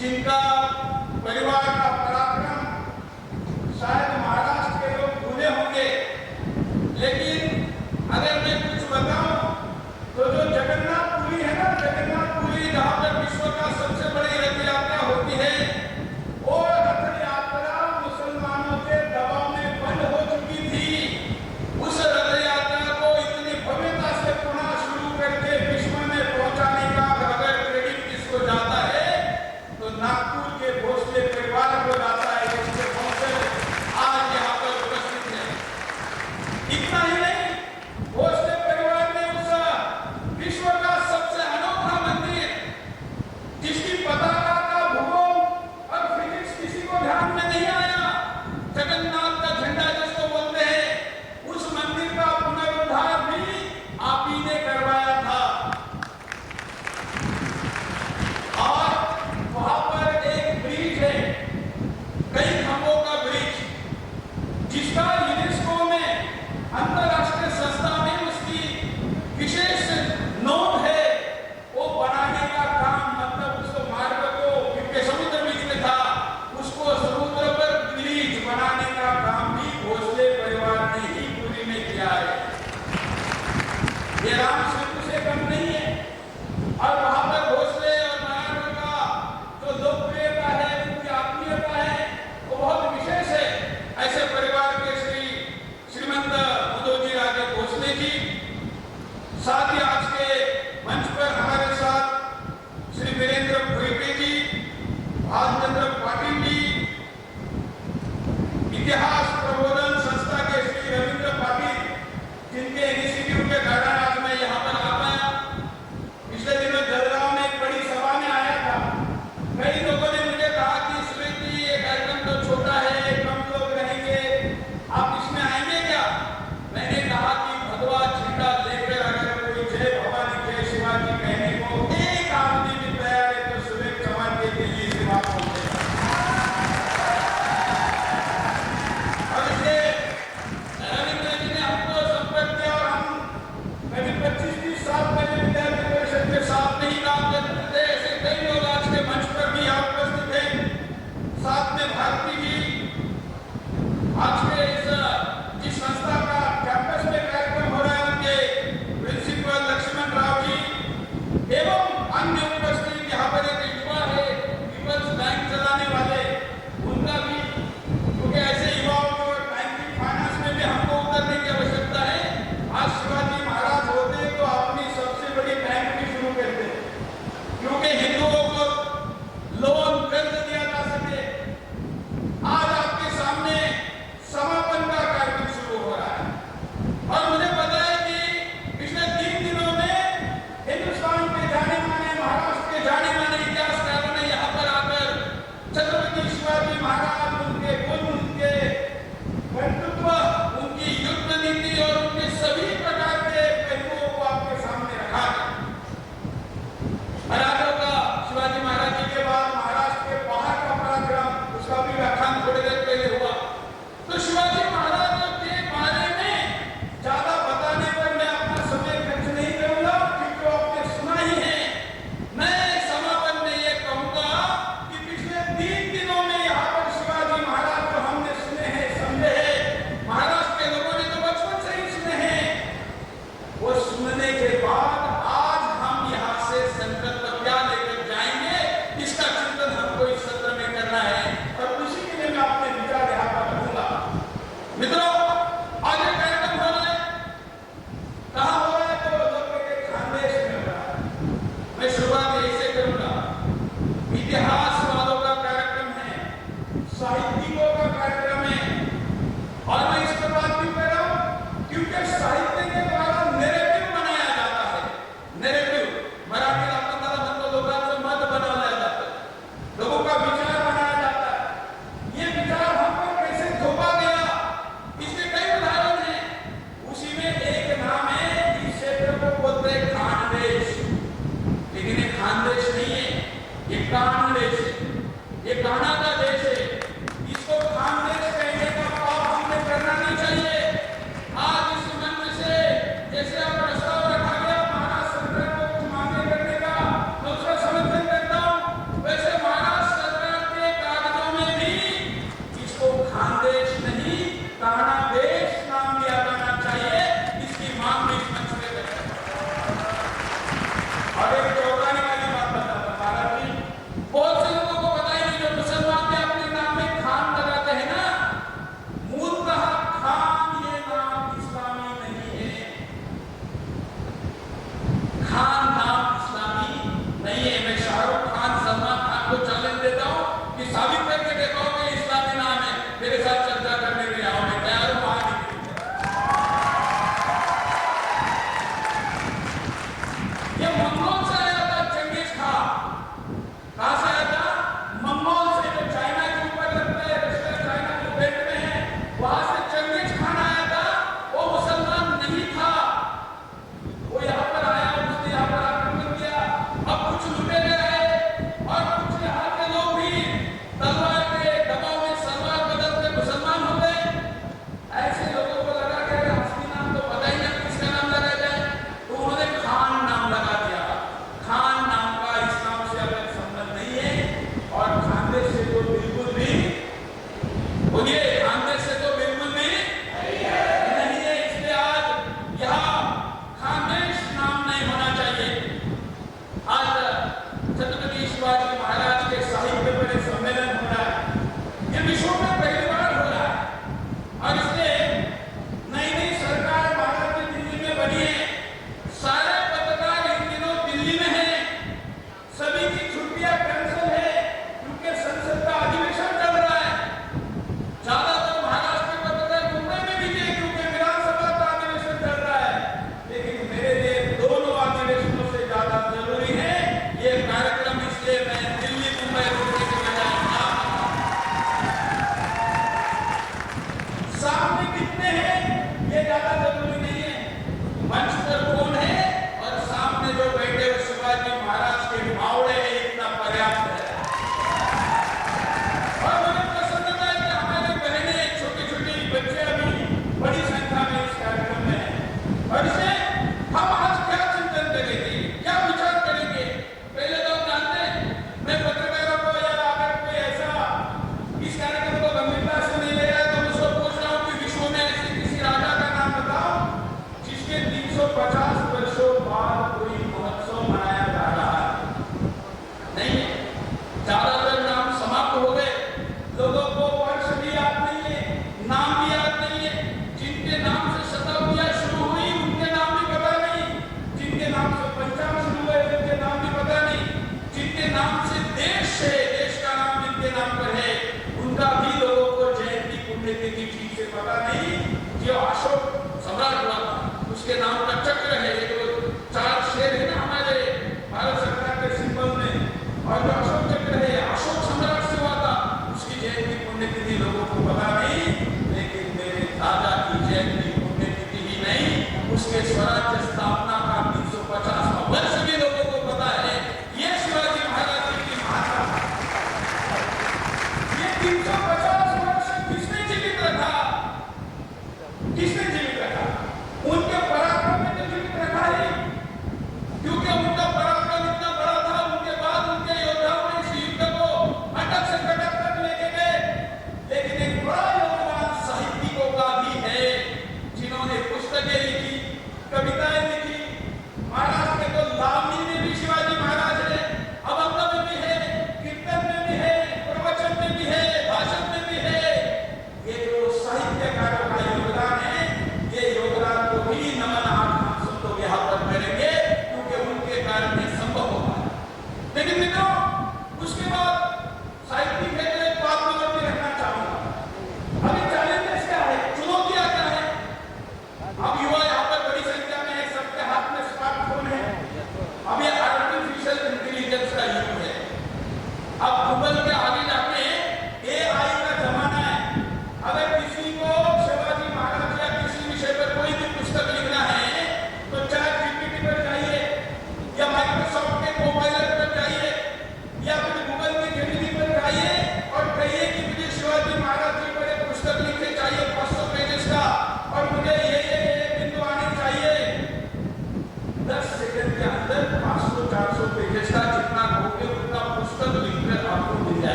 जिनका परिवार का पराक्रम शायद महाराष्ट्र के लोग भूले होंगे, लेकिन अगर मैं कुछ बताऊं तो जो जगन्नाथपुरी है ना, जगन्नाथपुरी जहां पर विश्व का सबसे बड़ी रथ यात्रा होती है, वो रथ यात्रा मुसलमानों के दबाव में बंद हो चुकी थी। उस रथ यात्रा को इतनी भव्यता से पुनः शुरू करके विश्व में पहुंचाने का अगर क्रेडिट किसको जाता है तो नागपुर के भोसले परिवार को जाता है, जिसके वंशज आज यहाँ पर उपस्थित है। इतना ही नहीं, भोसले परिवार ने उस विश्व का सबसे अनोखा मंदिर, जिसकी पताका का भूगोल और फिजिक्स किसी को ध्यान में नहीं आया, जगन्नाथ का झंडा जिसको बोलते हैं, उस मंदिर का पुनरुद्धार भी आप ही ने करवाया था। और वहां पर एक ब्रिज है, कई खंभों का ब्रिज, जिसका यूनेस्को में अंतरराष्ट्रीय संस्था में उसकी विशेष नोट है, वो बनाने का काम, मतलब उसको मार्ग को, क्योंकि समुद्र बीच में था, उसको समुद्र पर ब्रिज बनाने का काम भी भोसले परिवार ने ही पूरी में किया है। ये राम सेतु से कम नहीं है। और वहां पर भोसले और मराठों का जो लोकप्रियता है, उनकी आत्मीयता है, वो बहुत विशेष है। ऐसे परिवार के श्रीमंत मुदोजी राजे भोसले जी, साथ ही आज के मंच पर हमारे साथ श्री वीरेंद्र भोईपे जी, भालचंद्र पाटिल जी, इतिहास प्रबोधन संस्था के श्री रविंद्र पाटिल, जिनके इनिशिएटिव के कारण आज मैं यहाँ पर आ पाया। पिछले दिनों जलगांव में एक बड़ी सभा में आया था। कई लोगों ने मुझे कहा कि सुरेश जी, ये कार्यक्रम तो छोटा है, कम लोग रहेंगे, आप इसमें आएंगे क्या? मैंने कहा कि भगवा झंडा लेकर अगर कोई जय भवानी जय शिवाजी कहने को एक आदमी भी तैयार है तो सुरेश चौहान के दिल्ली से बात होते हैं। और इसलिए रविंद्र जी ने हमको संपर्क किया और हम कभी 25-30 साल पहले विद्यार्थी परिषद के साथ नहीं काम करते थे। ऐसे कई लोग आज के मंच पर भी आप उपस्थित हैं। साथ में भारती जी, आज के जिस संस्था का कैंपस में कार्यक्रम हो रहा है, उनके प्रिंसिपल लक्ष्मण राव जी एवं अन्य उपस्थित, यहाँ पर एक युवा है पीपल्स बैंक चलाने वाले, उनका भी, क्योंकि ऐसे युवाओं को बैंकिंग फाइनेंस में भी हमको उतरने की आवश्यकता है। आज शिवाजी महाराज होते तो अपनी सबसे बड़ी बैंक भी शुरू करते, क्योंकि हिंदुओं को लोन कर्ज दिया जा सके। आज आपके सामने समापन का कार्यक्रम शुरू हो रहा है और मुझे पता है कि पिछले 3 दिनों में हिंदुस्तान के जाने माने, महाराष्ट्र के जाने माने इतिहासकारों ने यहाँ पर आकर छत्रपति शिवाजी महाराज, उनके गुण, उनके कर्तृत्व, उनकी युद्ध नीति और उनके सभी प्रकार के पहलुओं को आपके सामने रखा है। मराठों का शिवाजी महाराज जी के बाद महाराष्ट्र के बाहर का पराक्रम, उसका भी व्याख्यान थोड़ी देर पहले हुआ। तो शिवाजी महाराज के बारे में ज्यादा बताने पर मैं अपना समय खर्च नहीं करूंगा, क्योंकि आपने सुना ही है। मैं समापन में ये कहूंगा कि पिछले 3 दिनों में यहाँ पर शिवाजी महाराज जो हमने सुने हैं, समझे हैं, महाराष्ट्र के लोगों ने तो बचपन से ही सुने हैं, वो सुनने के बाद आज हम यहाँ से संकल्प क्या लेकर जाएंगे, इसका चिंतन हमको इस सत्र में करना है। और उसी के लिए मैं अपने विचार यहाँ पर रखूंगा। मित्रों, आज एक कार्यक्रम हो रहा है, कहाँ हो रहा है? तो लोग के खानदेश में हो रहा है। मैं शुरुआत यही से करूंगा। इतिहास वालों का कार्यक्रम है, साहित्यिकों का कार्यक्रम है, और मैं इस पर बात क्यों कर रहा हूँ? क्योंकि साहित्य के द्वारा नैरेटिव बनाया जाता है। नैरेटिव मराठी आपण त्याला म्हणतो, लोकांचं मत बनवलं जातं, लोगों का विचार बनाया जाता है। ये विचार हम पर कैसे थोपा गया, इसके कई उदाहरण हैं। उसी में एक नाम है, इस क्षेत्र को बोलते हैं खानदेश, लेकिन ये खानदेश नहीं है, ये कान देश है, ये कान्हा का देश है। इसको खानदेश कहने का पाप हमने करना नहीं चाहिए। आज इस मंच से जैसे आप प्रस्ताव रखा गया महाराष्ट्र सरकार को कुछ मांगे करने का, तो उसका समर्थन करता हूँ। वैसे महाराष्ट्र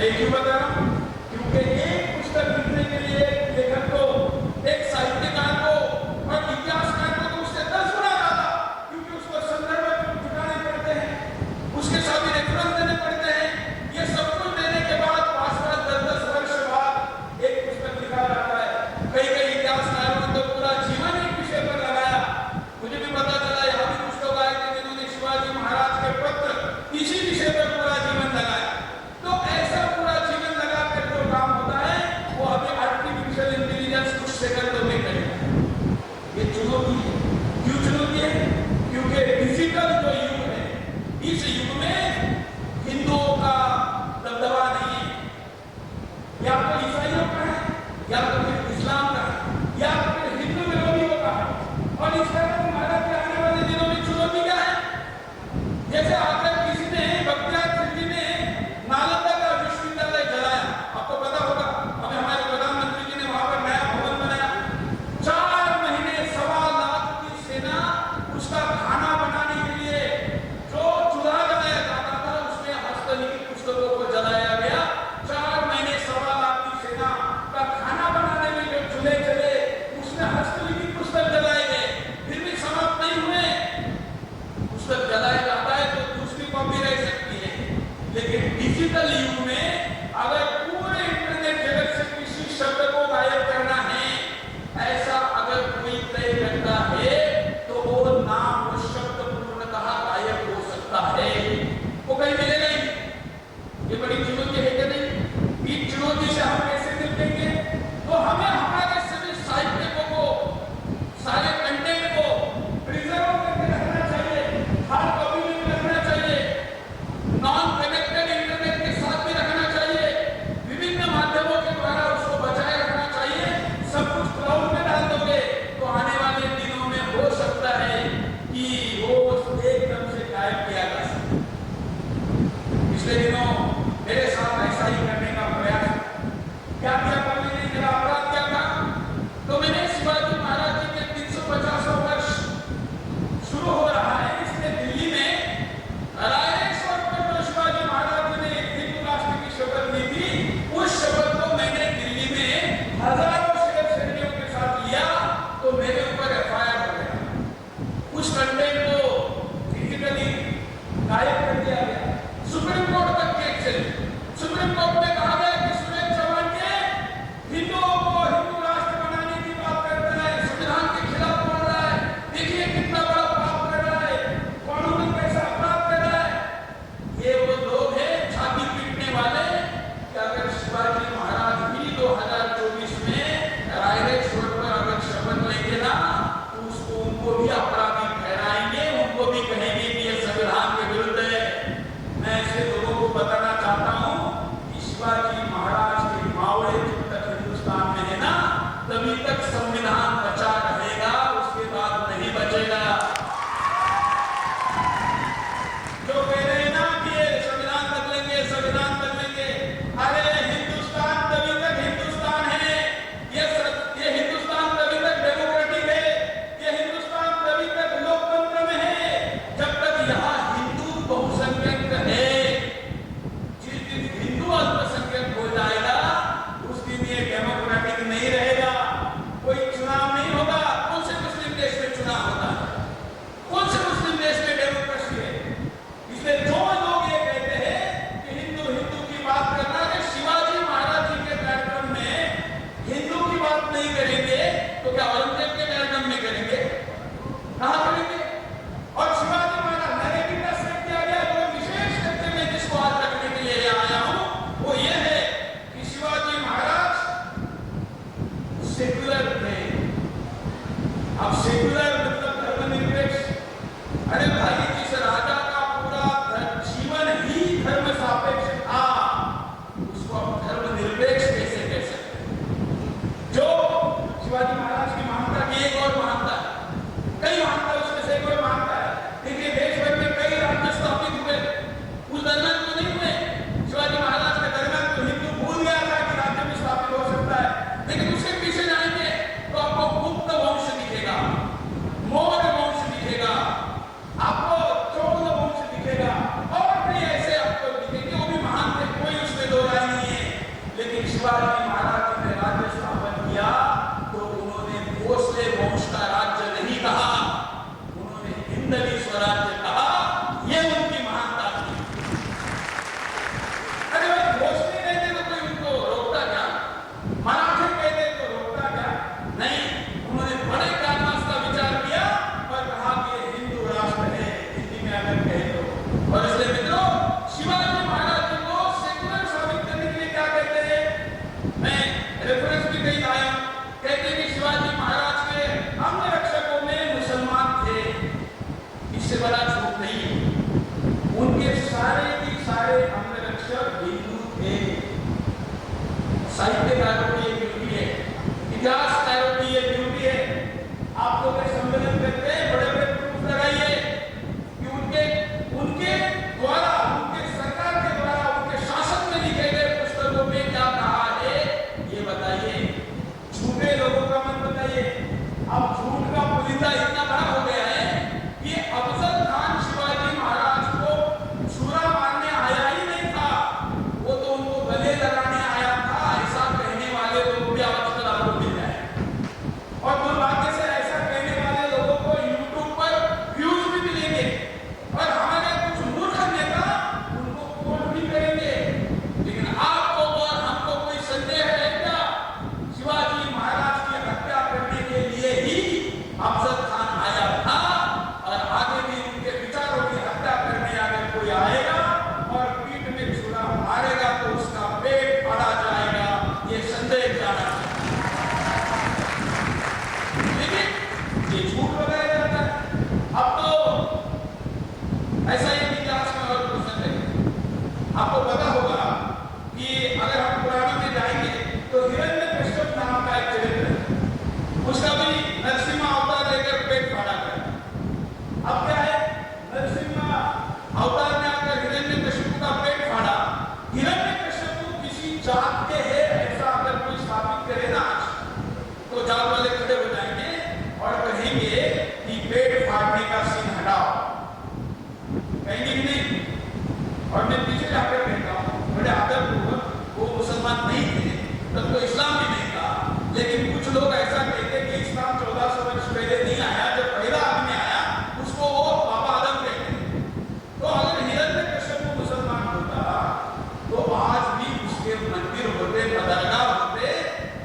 मैं क्यों बता रहा हूं? क्योंकि एक पुस्तक लिखने के लिए एक लेखक को, एक साहित्यकार को और इतिहासकार को तो उससे 10 गुना ज्यादा, क्योंकि उसको संदर्भ जुटाने पड़ते हैं, उसके साथ रेफरेंस देने पड़ते हैं। ये सब कुछ देने के बाद 5-10 वर्ष बाद एक पुस्तक लिखा जाता है। कई इतिहासकारों ने तो पूरा जीवन एक विषय पर लगाया। मुझे भी पता चला यहाँ भी कुछ लोग आए थे जिन्होंने शिवाजी महाराज के पत्र इसी विषय पर पूरा जीवन लगाया। तो ऐसा पूरा जीवन लगाकर जो काम होता है वो अभी आर्टिफिशियल इंटेलिजेंस कुछ सेकंडों में करेगा। ये चुनौती है। क्यों चुनौती है? क्योंकि डिजिटल जो युग है, इस युग में हिंदुओं का दबदबा नहीं है, या तो ईसाइयों का है, या तो फिर इस्लाम का है, या तो फिर हिंदू विरोधियों का है। और इस तरह भारत के आने वाले दिनों में चुनौती क्या है? जैसे अगर किसी ने बख्तियार खिलजी ने नालंदा का विश्वविद्यालय जलाया, आपको पता होगा, अभी हमारे प्रधानमंत्री जी ने वहां पर नया भवन बनाया। 4 महीने 1.25 लाख की सेना उसका खाना बनाने के लिए जो चूल्हा जलाया जाता था उसमें हस्तलिखित पुस्तकों को जलाया गया। 4 महीने 1.25 लाख की सेना का खाना बनाने में जो चूल्हे जले उसमें हस्तलिखित पुस्तक जलाए गए। फिर भी समाप्त नहीं हुए। पुस्तक जलाया जाता है तो दूसरी कॉपी रह सकती है, लेकिन डिजिटल युग में अगर पूरे इंटरनेट जगत से किसी शब्द को गायब करना है, ऐसा अगर कोई तय करता है तो वो नाम, वो शब्द पूर्णतः गायब हो सकता है, वो कहीं मिलेगा ही नहीं। ये बड़ी चुनौती है कि नहीं? इस चुनौती से हम कैसे निपटेंगे? तो हमें हमारे सभी साहित्य को, सारे कंटेंट को प्रिजर्व करके रखना चाहिए, हार्ड कॉपी में भी रखना चाहिए, नॉन कनेक्टेड इंटरनेट के साथ भी रखना चाहिए, विभिन्न माध्यमों के द्वारा उसको बचाए रखना चाहिए। सब कुछ क्लाउड में डाल दोगे तो आने वाले दिनों में हो सकता है कि वो एकदम से गायब किया जा सके। पिछले दिनों मेरे साथ ऐसा ही करने का प्रयास क्या कर मैंने, मेरा अपराध क्या था? तो मैंने शिवाजी महाराज जी के 350वां वर्ष शुरू हो रहा है, इसलिए दिल्ली में रायरेश्वर पर जो शिवाजी महाराज जी ने हिंदू राष्ट्र की शपथ ली थी, उस शपथ को मैंने दिल्ली में हजारों सहयोगियों के साथ लिया तो मेरे ऊपर FIR हो गया। उस कंटेंट को डिजिटली गायब कर दिया गया। सुप्रीम कोर्ट तक केस चली। सुप्रीम कोर्ट में कहा गया कि सुरेश चौहान के आपको पता होगा कि अगर हम पुराण में जाएंगे तो हिरण्यकश्यप नाम का एक चरित्र है, उसका भी नरसिम्हा अवतार लेकर पेट फाड़ा गया। अब क्या है, नरसिम्हा अवतार ने आकर हिरण्यकश्यप का पेट फाड़ा। हिरण्यकश्यप किसी जात के है ऐसा अगर कोई स्थापित करे ना तो जात वाले खड़े हो जाएंगे और कहेंगे कि पेट फाड़ने का सीन हटाओ, कहेंगे कि नहीं। और मैं पीछे जाकर कहता हूँ बड़े आदरपूर्वक, वो मुसलमान नहीं थे तब तो इस्लाम भी नहीं था, लेकिन कुछ लोग ऐसा कहते कि इस्लाम 1400 वर्ष पहले नहीं आया, जब पहला आदमी आया उसको वो बाबा आदम कहते। तो अगर हिरण्यकश्यप को मुसलमान होता तो आज भी उसके मंदिर होते, मदरगाह होते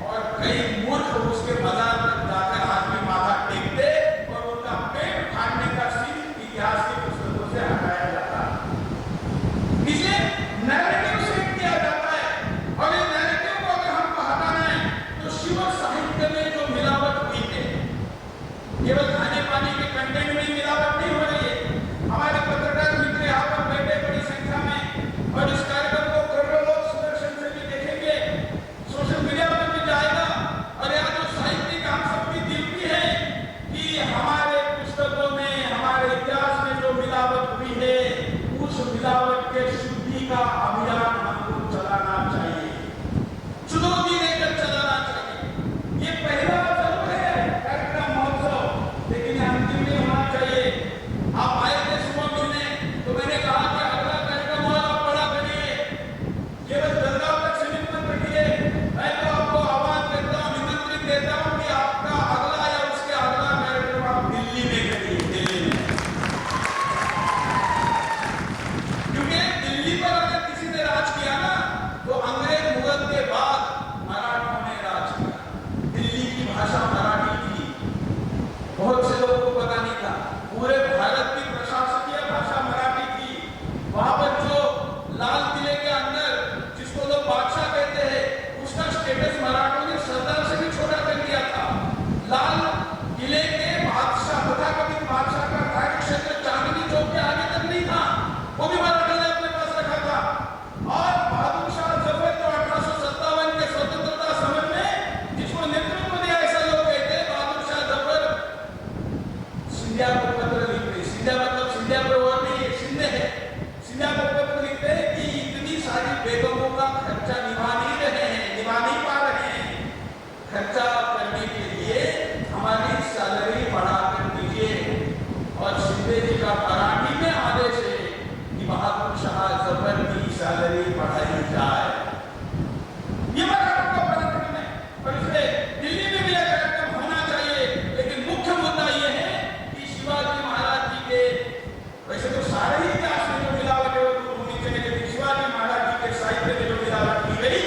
और कई मूर्ख उसके मजार तक जाकर आज भी माथा टेकते और उनका पेट फाड़ने का सीन इतिहास की पुस्तकों से हटाया जाता है। इसलिए नैरेटिव सेट किया जाता है और ये नैरेटिव को अगर हमको हटाना है तो शिव साहित्य में जो मिलावट हुई है, केवल खाने पानी के कंटेंट में मिलावट नहीं हो रही है। हमारे पत्रकार मित्र यहाँ पर बैठे बड़ी संख्या में और इस कार्यक्रम को करोड़ों लोग सुदर्शन से भी देखेंगे, सोशल मीडिया पर भी जाएगा। और यहाँ जो साहित्यिक हम सबकी दिलती है कि हमारे पुस्तकों में, हमारे इतिहास में जो मिलावट हुई है उस मिलावट के शुद्धि का अभियान हमको चलाना चाहिए, चुनौती देकर चलाना चाहिए। ये पहला जरूर है कार्यक्रम महोत्सव, लेकिन अंतिम में होना चाहिए। आप आए थे सुबह मिलने तो मैंने कहा कि अगला कार्यक्रम और आप बड़ा करिए, केवल जलगांव तक सीमित मत रखिए। मैं तो आपको आह्वान करता हूँ, निमंत्रित देता हूँ कि आपका अगला या उसके अगला कार्यक्रम आप दिल्ली में करिए, दिल्ली में। क्योंकि दिल्ली पर अगर किसी ने राज किया ना तो अंग्रेज मुगल के बाद मराठों ने राज किया। दिल्ली की भाषा मराठी थी, बहुत से लोगों को पता नहीं था। पूरे भारत की प्रशासकीय भाषा मराठी थी। वहां पर जो लाल किले के अंदर जिसको लोग बादशाह कहते हैं, उसका स्टेटस मराठों ने सरदार से भी छोटा कर दिया था। लाल किले के बादशाह तथाकथित बादशाह का कार्य क्षेत्र चांदनी चौक के आगे तक नहीं था, वो भी मराठा ने अपने पास रखा था। और बहादुर शाह जफर जो 1857 के स्वतंत्रता समर में जिसको नेतृत्व दिया ऐसा लोग कहते हैं, बहादुर शाह जफर सिंधिया को पत्र लिखते, सिंधिया मतलब सिंधिया पर और नहीं है, सिंधे है। सिंधिया को पत्र लिखते हैं कि इतनी सारी बेगमों का खर्चा निभा नहीं रहे हैं, निभा नहीं पा रहे हैं, खर्चा करने के लिए हमारी सैलरी बढ़ा कर दीजिए। और सिंधे जी का मराठी में आदेश है कि बहादुर शाह जफर की सैलरी बढ़ाई जाए। ये मराठों का पराक्रम है और इसलिए दिल्ली में भी यह कार्यक्रम होना चाहिए। लेकिन मुख्य मुद्दा यह है कि शिवाजी महाराज जी के, वैसे तो सारे ही इतिहास में जो मिलावट है वो दूर होनी चाहिए, लेकिन शिवाजी महाराज जी के साहित्य में जो मिलावट की गई,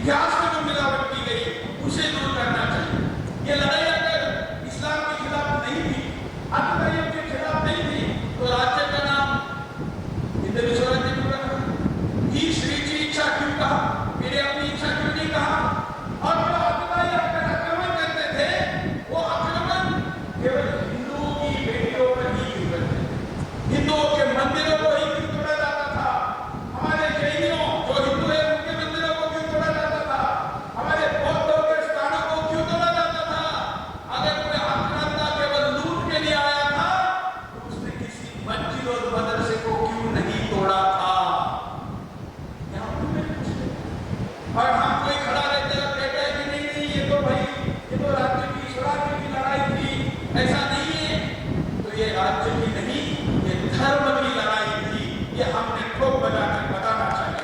इतिहास में जो मिलावट की गई, उसे दूर करना चाहिए। ये लड़ाई अगर इस्लाम के खिलाफ नहीं थी, अतिवादियों के खिलाफ नहीं थी, तो राज्य का नाम हिंदवी स्वराज्य क्यों रखा? ही श्री की इच्छा क्यों कहा? मेरे अपनी इच्छा क्यों नहीं कहा? और जो अतिवादी अगर आक्रमण करते थे, वो आक्रमण केवल हिंदुओं की बेटियों पर ही क्यों करते थे? हिंदुओं के मंदिरों को ही क्यों तोड़ा जाता था? हमारे जैनियों जो हिंदू है उनके मंदिरों को क्यों तोड़ा जाता था? हमारे बौद्धों के स्थानों को क्यों तोड़ा जाता था? अगर कोई आक्रांता केवल लूट के लिए आया था तो उसने किसी मस्जिद और मदरसे को क्यों नहीं तोड़ा था? और हम कोई खड़ा रहते और कहते हैं कि नहीं नहीं ये तो भाई ये तो राज्य की स्वराज्य की लड़ाई थी, ऐसा नहीं है। तो ये राज्य की नहीं, ये धर्म की लड़ाई थी, ये हमने ठोक बजाकर बताना चाहिए।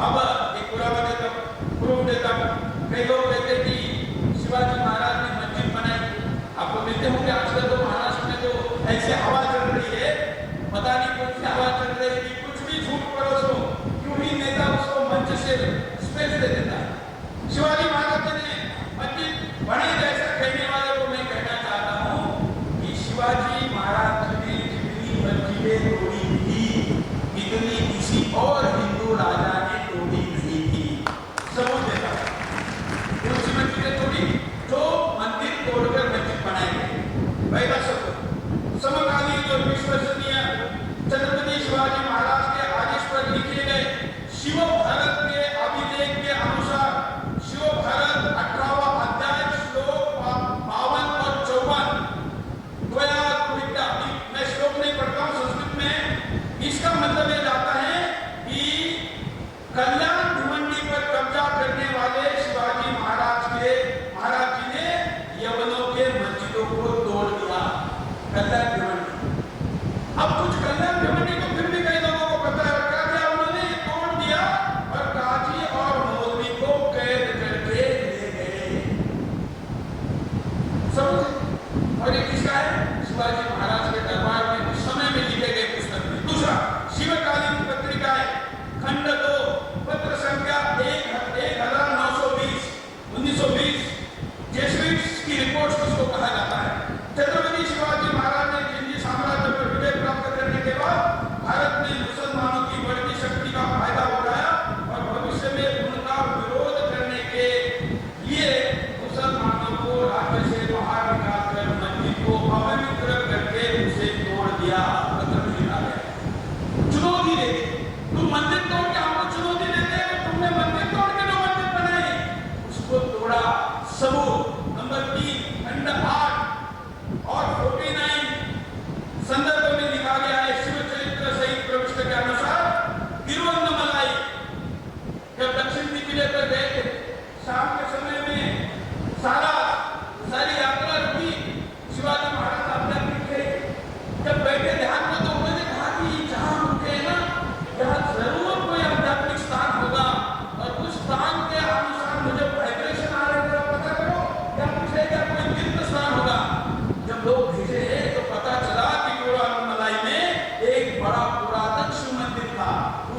अब एक पुराने तक प्रूफ देता हूँ। कई लोग कहते कि शिवाजी महाराज ने मस्जिद बनाई। आपको मिलते होंगे आजकल तो महाराष्ट्र में तो ऐसी हवा चल रही है, पता नहीं कौन सी हवा चल रही है, कुछ भी झूठ पड़ोसो क्यों ही नेता उसको मंच से स्पेस दे देता है। शिवाजी महाराज ने मस्जिद बनाई, जैसा कहने वाले को मैं कहना चाहता हूँ कि शिवाजी महाराज ने जितनी मस्जिदें तोड़ी थी, इतनी किसी और हिंदू राजा ने तोड़ी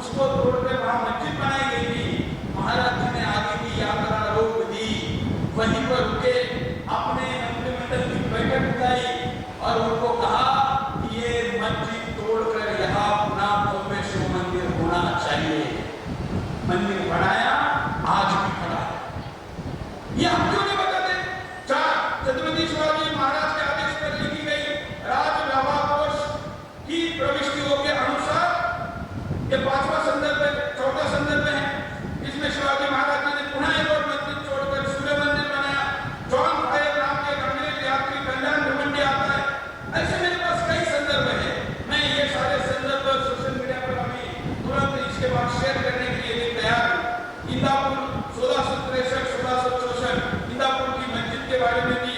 उसको तोड़कर वहां मस्जिद बनाई गई थी। महाराज जी ने आगे की यात्रा रोक दी, वहीं पर रुके, अपने मंत्रिमंडल की बैठक बुलाई और उनको कहा कि ये मस्जिद तोड़कर यहाँ पुनः भव्य शिव मंदिर होना चाहिए। मंदिर बनाया, आज भी खड़ा है। ये हम क्यों नहीं बताते? छत्रपति शिवाजी महाराज के आदेश पर लिखी गई राजव्यवहार कोश की प्रविष्टियों के अनुसार ये 5वां संदर्भ है, 4था संदर्भ है। इसमें शिवाजी महाराज ने पुनः एक और मंदिर छोड़कर सूर्य मंदिर बनाया। जॉन फायर नाम के अंग्रेज यात्री कल्याण भिवंडी आता है। ऐसे मेरे पास कई संदर्भ है। मैं ये सारे संदर्भ सोशल मीडिया पर अभी तुरंत इसके बाद शेयर करने के लिए भी तैयार हूँ। इंदापुर 1663 1664 इंदापुर की मस्जिद के बारे में भी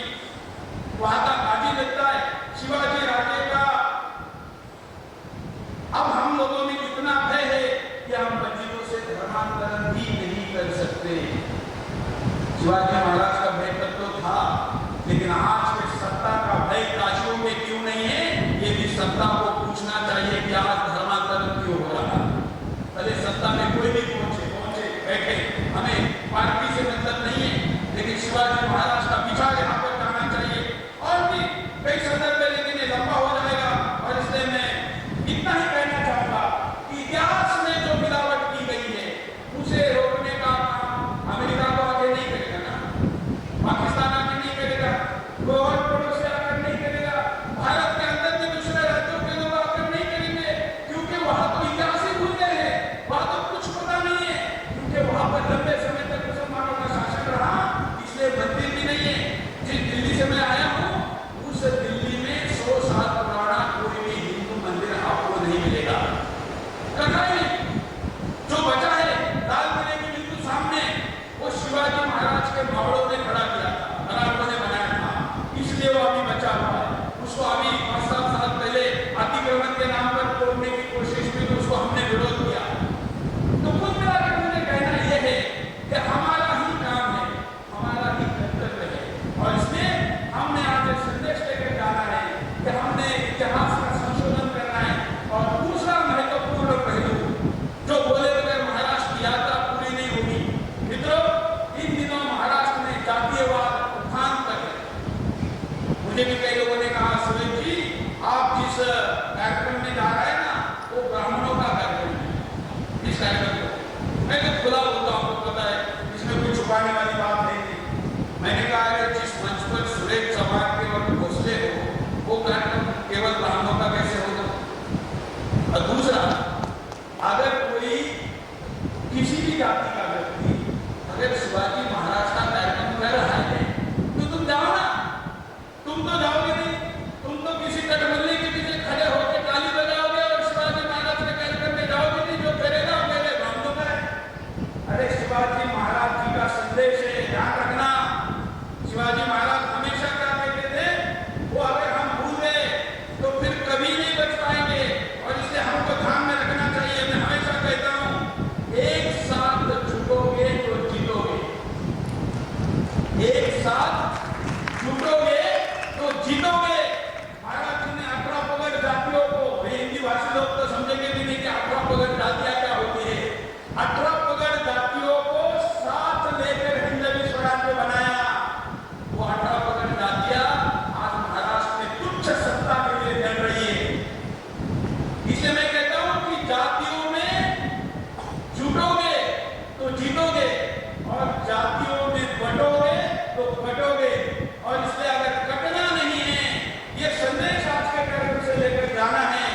वहां का काजी लगता है शिवाजी राजे का। अब हम लोगों में कितना भय है कि हम मस्जिदों से धर्मांतरण भी नहीं कर सकते। शिवाजी महाराज का भय तब तो था, लेकिन आज के सत्ता का भय काशियों में क्यों नहीं है? ये भी सत्ता को पूछना चाहिए कि आज धर्मांतरण क्यों हो रहा है। पहले सत्ता में कोई भी पहुंचे बैठे, हमें पार्टी से मतलब नहीं है, लेकिन शिवाजी महाराज का विचार यहाँ पर जाना चाहिए। और भी कई संदर्भ है, लेकिन ये लंबा हो जाएगा और इसलिए मैं इतना ही कहना चाहूंगा कि इतिहास में जो मिलावट की गई है उसे रोकने का काम अमेरिका को आगे नहीं करेगा ना, पाकिस्तान आगे नहीं करेगा, कोई और पड़ोसी आकर नहीं करेगा, भारत के अंदर के दूसरे राज्यों के लोग आकर नहीं करेंगे, क्योंकि वहां तो इतिहास ही भूल गए हैं, वहां तो कुछ पता नहीं है, क्योंकि वहां पर लंबे समय तक मुसलमानों का शासन रहा, इसलिए मंदिर भी नहीं है। जिस दिल्ली से मैं आया हूँ उस दिल्ली में 100 साल पुराना कोई भी हिंदू मंदिर आपको नहीं मिलेगा, रखा ही नहीं। जो बचा है लाल किले के बिल्कुल सामने, वो शिवाजी महाराज के मावड़ों ने खड़ा किया था, मराठों ने बनाया था, इसलिए वो अभी बचा हुआ है। उसको अभी 5-7 साल पहले अतिक्रमण के नाम पर तोड़ने की कोशिश की तो उसको हमने विरोध किया। तो कुल मिलाकर मुझे कहना यह है कि हमारा ही काम है, हमारा ही कर्तव्य है, और इसलिए हमने आज संदेश लेकर जाना है कि हमने इतिहास का संशोधन करना है। और दूसरा महत्वपूर्ण पहलू जो बोले बगैर महाराष्ट्र की यात्रा पूरी नहीं होगी। मित्रों, इन दिनों महाराष्ट्र में जातीयवाद उफान पर है। मुझे भी कई लोगों ने कहा, सुरेश जी आप जिस कार्यक्रम में जा रहे हैं ना वो ब्राह्मणों का कार्यक्रम है। इस कार्यक्रम को मैं तो खुला होता हूँ, आपको पता है, इसमें कोई छुपाने वाली बात नहीं। मैंने कहा कि जिस मंच पर सुरेश चौहान के वक्त घोषले हो वो कार्यक्रम केवल ब्राह्मणों का कैसे होगा? और दूसरा, अगर कोई किसी भी जाति का व्यक्ति अगर शिवाजी महाराज का कार्यक्रम कर रहा है तो तुम जाओ ना। तुम तो जाओगे नहीं, तुम तो किसी कटमल्ली के पीछे खड़े होकर ताली बजाओगे और शिवाजी महाराज के कार्यक्रम में जाओगे नहीं। जो करेगा वो पहले ब्राह्मणों का है। अरे शिवाजी महाराज जी का संदेश है, ध्यान रखना। शिवाजी महाराज हमेशा क्या कहते थे, वो अगर हम भूल गए तो फिर कभी नहीं बच पाएंगे, और इसलिए हमको ध्यान में रखना चाहिए। मैं हमेशा कहता हूँ, एक साथ जुटोगे तो जीतोगे, एक साथ जुटोगे तो जीतोगे। महाराज जी ने 18 पगड़ जातियों को, हिंदी भाषी लोग तो समझेंगे भी नहीं कि 18 पगड़ जातियां क्या होती है। 18 पगड़ जातियों को साथ लेकर हिंदवी स्वराज्य बनाया। वो 18 पगड़ जातियां आज महाराष्ट्र में तुच्छ सत्ता के लिए लड़ रही है। इसलिए मैं कहता हूं कि जातियों में जुटोगे तो जीतोगे, और जातियों में बटोगे तो बटोगे। और इसलिए अगर कटना नहीं है, ये संदेश आज के कार्यक्रम से लेकर जाना है,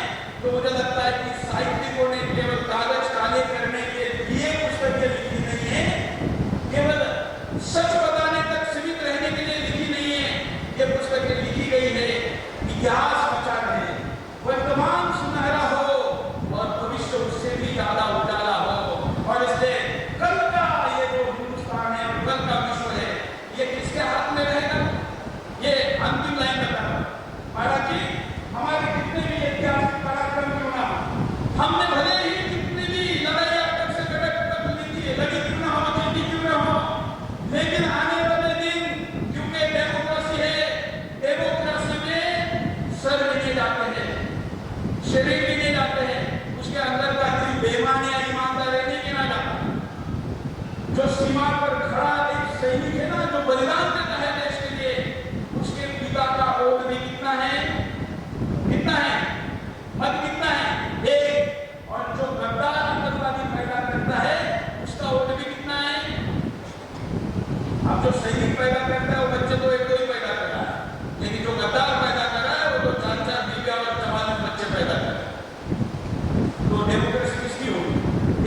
तो मुझे लगता है कि साहित्यिकों ने केवल कागज काले करने के लिए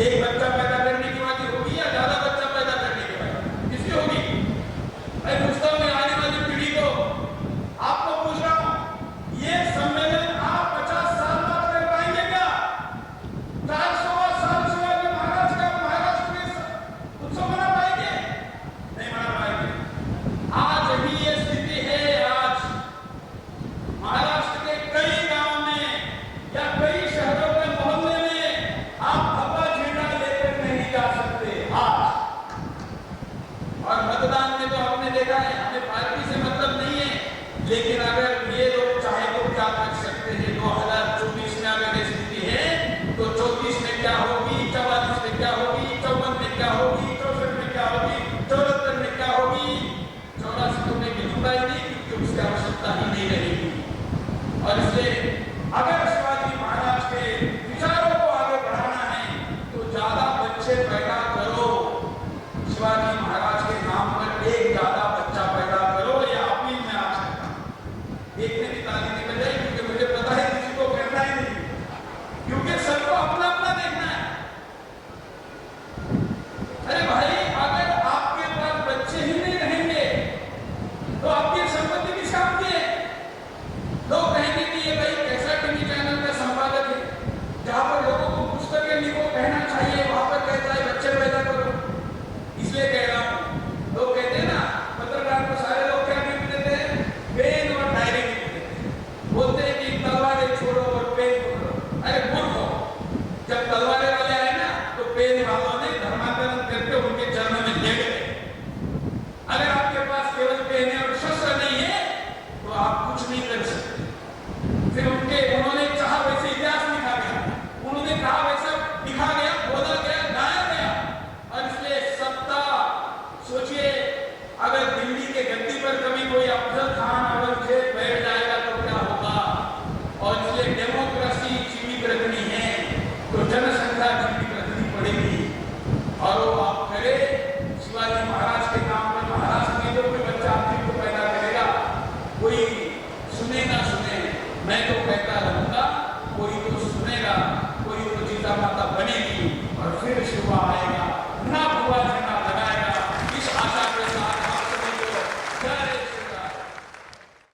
एक बच्चा पैदा करने की बात होगी या ज्यादा बच्चा पैदा करने की बात किसकी होगी? मैं पूछता हूँ आने वाली पीढ़ी को, आपको पूछ रहा हूँ, ये सम्मेलन आप 50 साल बाद कर पाएंगे क्या? 400 साल शिवाजी महाराज का महाराष्ट्र में उत्सव मना पाएंगे? नहीं मना पाएंगे। आज भी ये स्थिति है। आज महाराष्ट्र के कई गांव में या कई शहरों के मोहल्ले में आप भगवा झंडा लेकर नहीं जा सकते आज। और मतदान में तो आपने देखा है, हमें पार्टी से मतलब नहीं है, लेकिन अगर ये लोग चाहे तो क्या कर सकते हैं। 2024 में अगर ये स्थिति है तो 34 में क्या होगी, 44 में क्या होगी, 54 में क्या होगी, 64 में क्या होगी, 74 में क्या होगी, 84 में की जुड़ाई नहीं, क्योंकि उसकी आवश्यकता ही नहीं रहेगी। और इसलिए अगर शिवाजी महाराज के विचारों को आगे बढ़ाना है तो ज्यादा बच्चे पैदा करो। शिवाजी महाराज के नाम पर एक ज्यादा बच्चा पैदा करो, या अपील में आप सकता हूं। देखने की ताली नहीं बजाई, क्योंकि मुझे पता है किसी को करना ही नहीं, क्योंकि सबको अपना अपना देखना है। अरे भाई, अगर आपके पास बच्चे ही नहीं रहेंगे तो आपकी संपत्ति किस काम की है? लोग कहेंगे कि ये भाई कैसा टीवी चैनल का संपादक है, जहां पर लोगों को पुस्तकें लिखो कहना चाहिए, वहां पर कहता है बच्चे पैदा करो। इसलिए कह रहा हूं, लोग कहते हैं ना, पत्रकार को सारे लोग क्या गिफ्ट देते हैं? पेन और डायरी गिफ्ट देते हैं। बोलते हैं कि तलवारें छोड़ो और पेन पकड़ो। अरे मूर्ख हो, जब तलवारें वाले आए ना तो पेन वालों ने धर्मांतरण करके उनके चरणों में ले गए। अगर आपके पास केवल पेन है और शस्त्र नहीं है तो आप कुछ नहीं कर सकते। फिर उन्होंने चाहा वैसे इतिहास लिखा गया, उन्होंने कहा वैसा लिखा गया, बोला गया, गाया गया। और इसलिए सत्ता, सोचिए अगर दिल्ली के गद्दी पर कभी कोई अफजल खान औरंगजेब बैठ जाएगा तो क्या होगा। और इसलिए डेमोक्रेसी जीवित रखनी है तो जनसंख्या जीवित रखनी पड़ेगी। और वो आप करे, शिवाजी महाराज के नाम पर महाराष्ट्र में जो कोई बच्चा आपकी को पैदा करेगा, कोई सुने ना सुने, मैं तो कहता रहूंगा, कोई तो सुनेगा, कोई तो जीता माता बनेगी। और फिर शुरुआत